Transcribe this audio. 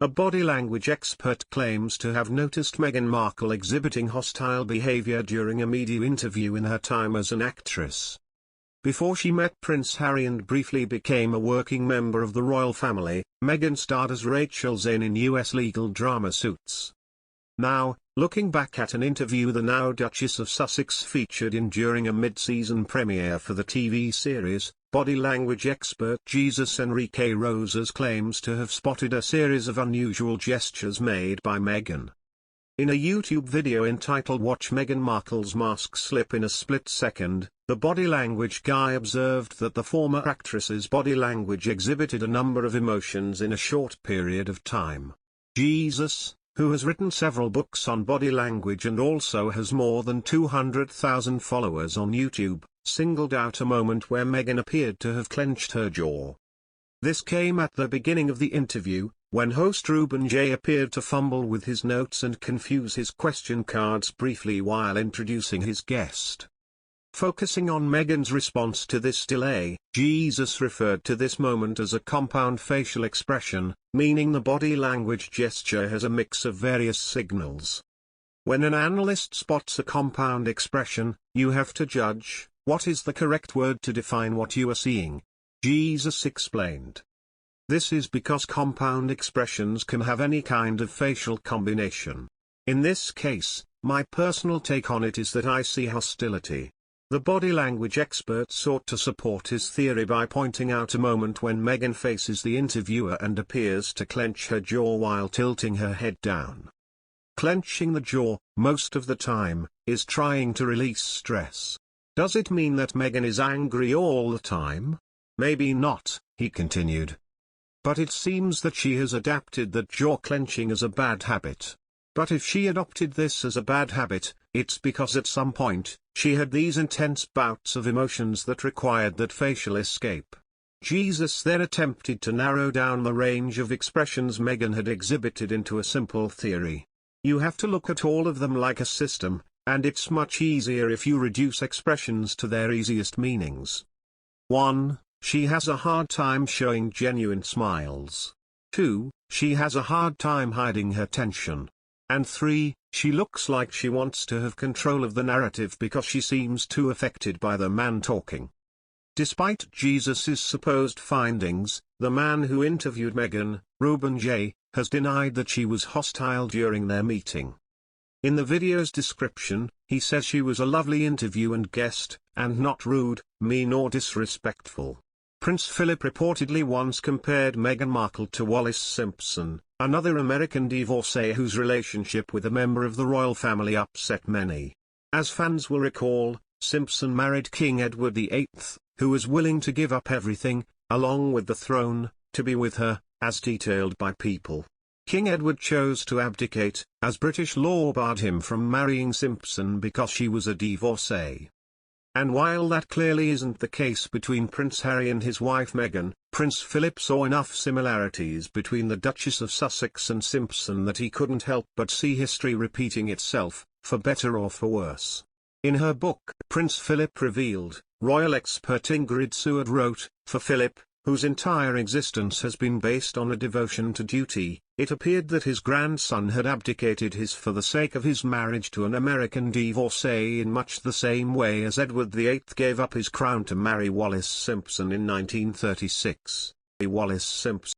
A body language expert claims to have noticed Meghan Markle exhibiting hostile behavior during a media interview in her time as an actress. Before she met Prince Harry and briefly became a working member of the royal family, Meghan starred as Rachel Zane in US legal drama Suits. Now, looking back at an interview the now Duchess of Sussex featured in during a mid-season premiere for the TV series, body language expert Jesus Enrique Rosas claims to have spotted a series of unusual gestures made by Meghan. In a YouTube video entitled Watch Meghan Markle's Mask Slip in a Split Second, the body language guy observed that the former actress's body language exhibited a number of emotions in a short period of time. Jesus, who has written several books on body language and also has more than 200,000 followers on YouTube, singled out a moment where Meghan appeared to have clenched her jaw. This came at the beginning of the interview, when host Ruben Jay appeared to fumble with his notes and confuse his question cards briefly while introducing his guest. Focusing on Meghan's response to this delay, Jesus referred to this moment as a compound facial expression, meaning the body language gesture has a mix of various signals. When an analyst spots a compound expression, you have to judge, what is the correct word to define what you are seeing? Jesus explained. This is because compound expressions can have any kind of facial combination. In this case, my personal take on it is that I see hostility. The body language expert sought to support his theory by pointing out a moment when Meghan faces the interviewer and appears to clench her jaw while tilting her head down. Clenching the jaw, most of the time, is trying to release stress. Does it mean that Meghan is angry all the time? Maybe not, he continued. But it seems that she has adapted that jaw clenching as a bad habit. But if she adopted this as a bad habit, it's because at some point, she had these intense bouts of emotions that required that facial escape. Jesus then attempted to narrow down the range of expressions Meghan had exhibited into a simple theory. You have to look at all of them like a system, and it's much easier if you reduce expressions to their easiest meanings. 1. She has a hard time showing genuine smiles. 2. She has a hard time hiding her tension. And 3. She looks like she wants to have control of the narrative because she seems too affected by the man talking. Despite Jesus's supposed findings, the man who interviewed Meghan, Ruben Jay, has denied that she was hostile during their meeting. In the video's description, he says she was a lovely interview and guest, and not rude, mean or disrespectful. Prince Philip reportedly once compared Meghan Markle to Wallis Simpson, another American divorcee whose relationship with a member of the royal family upset many. As fans will recall, Simpson married King Edward VIII, who was willing to give up everything, along with the throne, to be with her, as detailed by People. King Edward chose to abdicate, as British law barred him from marrying Simpson because she was a divorcee. And while that clearly isn't the case between Prince Harry and his wife Meghan, Prince Philip saw enough similarities between the Duchess of Sussex and Simpson that he couldn't help but see history repeating itself, for better or for worse. In her book, Prince Philip Revealed, royal expert Ingrid Seward wrote, for Philip, whose entire existence has been based on a devotion to duty, it appeared that his grandson had abdicated his for the sake of his marriage to an American divorcee in much the same way as Edward VIII gave up his crown to marry Wallis Simpson in 1936. Wallis Simpson